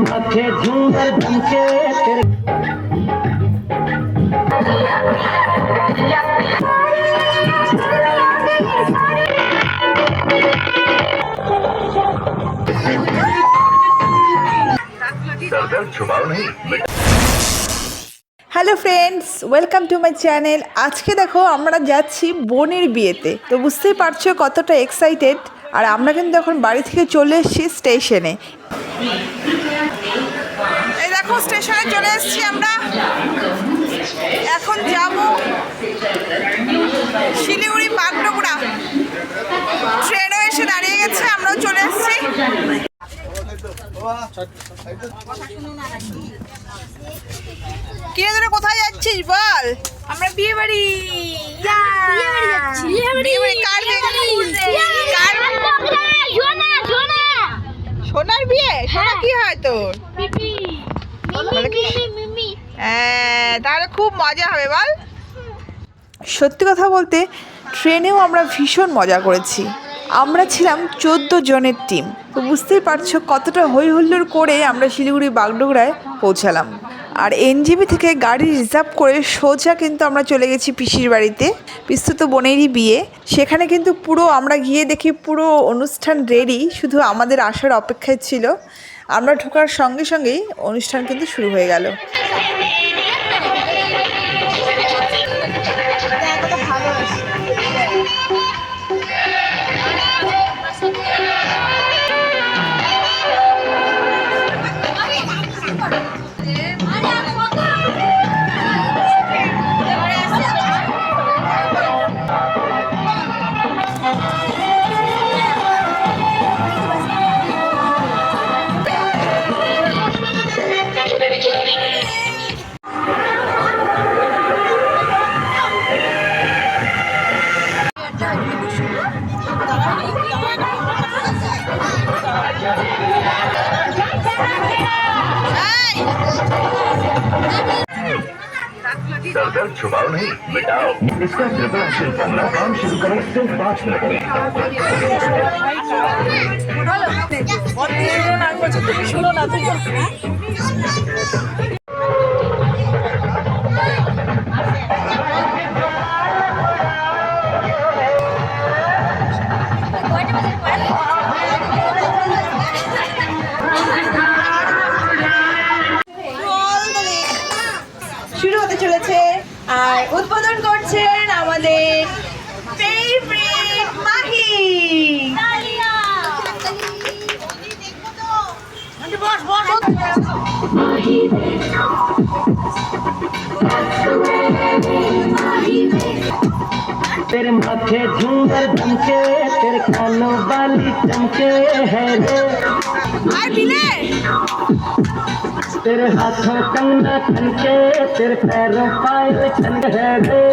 माथे झूमर झुमके तेरे दर्द छुपाओ नहीं। Hello friends, welcome to my channel. আজকে দেখো আমরা যাচ্ছি বোনের বিয়েতে, তো বুঝতেই পারছো কতটা এক্সাইটেড। আর আমরা কিন্তু এখন বাড়ি থেকে চলে এসেছি স্টেশনে। এই দেখো স্টেশনে চলে এসেছি আমরা। এখন যাব শিলিগুড়ি বাগডোগরা। ট্রেনও এসে দাঁড়িয়ে গেছে, আমরাও চলে এসেছি। কিরে তোরা কোথায় যাচ্ছিস বল? আমরা বিয়ে বাড়ি যাচ্ছি। সোনার বিয়ে? সোনা কি হয় তোর? হ্যাঁ, তাহলে খুব মজা হবে বল। সত্যি কথা বলতে ট্রেনেও আমরা ভীষণ মজা করেছি। আমরা ছিলাম 14 জনের টিম, তো বুঝতেই পারছো কতটা হই হুল্লোড় করে আমরা শিলিগুড়ি বাগডোগরায় পৌঁছালাম। আর এনজেপি থেকে গাড়ি রিজার্ভ করে সোজা কিন্তু আমরা চলে গেছি পিসির বাড়িতে। পিসতুতো বোনেরই বিয়ে। সেখানে কিন্তু পুরো আমরা গিয়ে দেখি পুরো অনুষ্ঠান রেডি, শুধু আমাদের আসার অপেক্ষায় ছিল। আমরা ঢোকার সঙ্গে সঙ্গেই অনুষ্ঠান কিন্তু শুরু হয়ে গেল। दर्द छुपाओ नहीं मिटाओ। इसका ट्रिपल एक्शन फॉर्मूला काम शुरू करें सिर्फ 5 मिनट में। শুরু হতে চলেছে, আর উদ্বোধন করছেন আমাদের ফেভারিট মাহি। तेरे माथे झूमर झुमके तेरे कानों वाली चमके है रे। আর বিলে तेरे हाथों कंगना खनके तेरे पैरों पायल छनके है रे।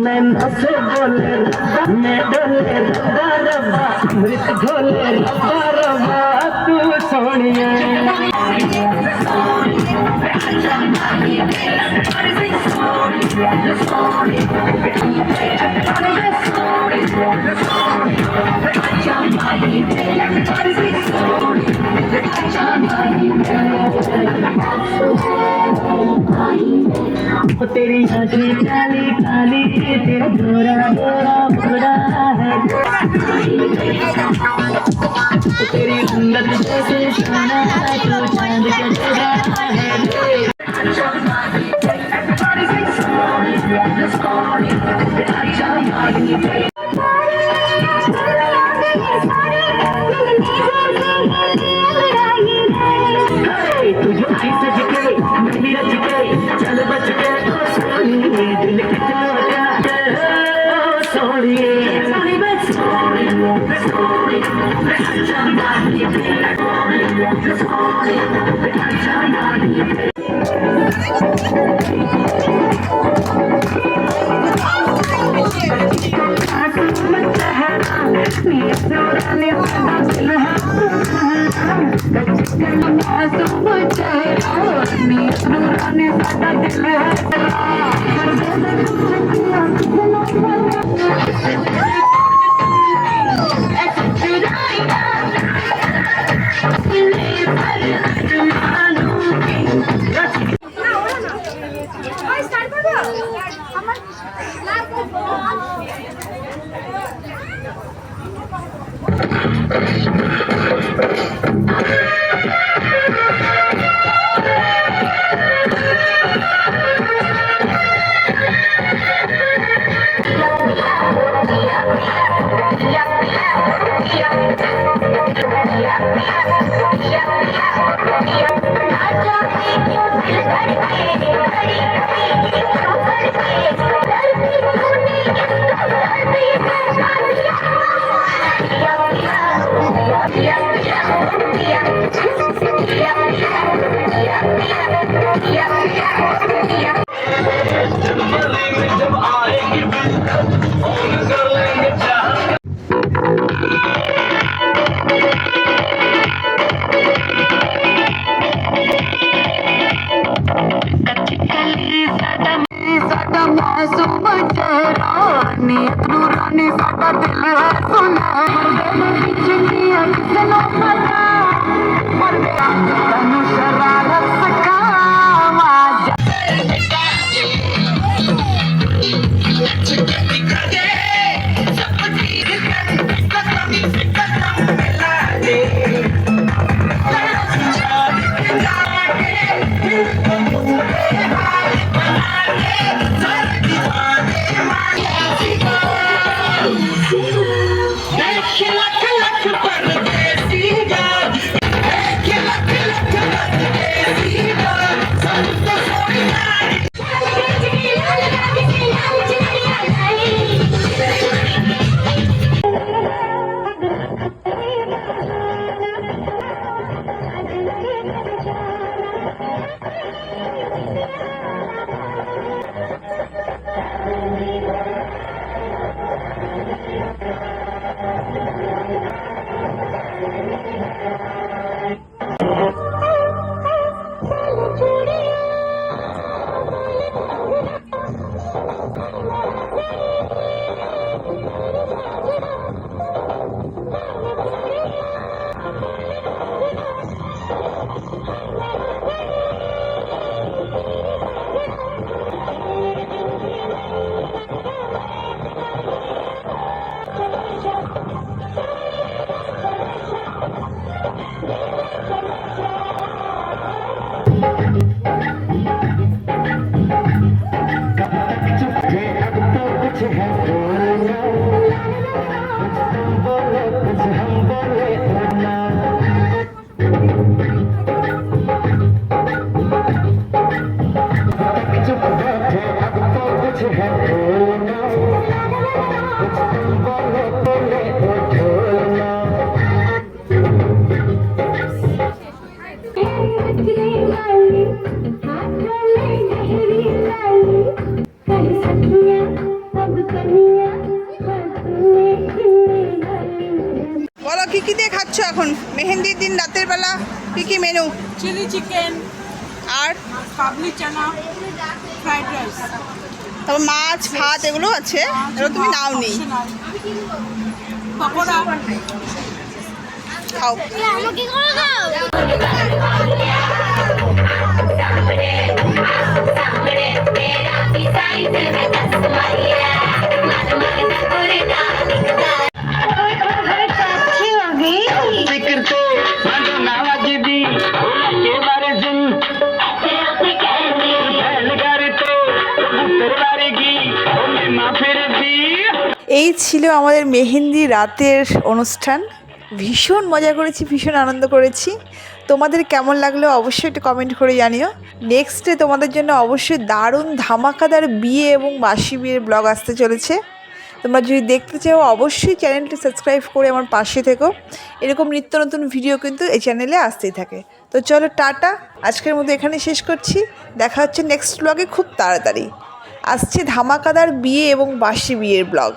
नैना से बोले रब्बा मैं डोले रब्बा रब्बा अमृत घोले रब्बा रब्बा तू सोनिया। तेरी आँखें काली काली तेरा गोरा गोरा गोरा है। तेरी सुंदर जैसे सोना तो चांद का टुकड़ा है। तुझे ऐसे झुके मेरा झुके चल बच के सोनिए दिल कितना सोनिए বলো কি কি দিয়ে খাচ্ছ এখন মেহেন্দির দিন রাতের বেলা? কি কি মেনু? চিলি চিকেন আর কাবলি চানা ফ্রাইড রাইস তারপর মাছ ভাত এগুলো আছে, এগুলো তুমি নাও নি। পকোড়া খাও। এই ছিল আমাদের মেহেন্দি রাতের অনুষ্ঠান। ভীষণ মজা করেছি, ভীষণ আনন্দ করেছি। তোমাদের কেমন লাগলো অবশ্যই একটু কমেন্ট করে জানিও। নেক্সটে তোমাদের জন্য অবশ্যই দারুণ ধামাকাদার বিয়ে এবং বাসি বিয়ের ব্লগ আসতে চলেছে। তোমরা যদি দেখতে চাও অবশ্যই চ্যানেলটি সাবস্ক্রাইব করে আমার পাশে থেকো। এরকম নিত্য নতুন ভিডিও কিন্তু এই চ্যানেলে আসতেই থাকে। তো চলো টাটা, আজকের মতো এখানে শেষ করছি। দেখা হচ্ছে নেক্সট ব্লগে খুব তাড়াতাড়ি। আসছে ধামাকাদার বিয়ে এবং বাসি বিয়ের ব্লগ।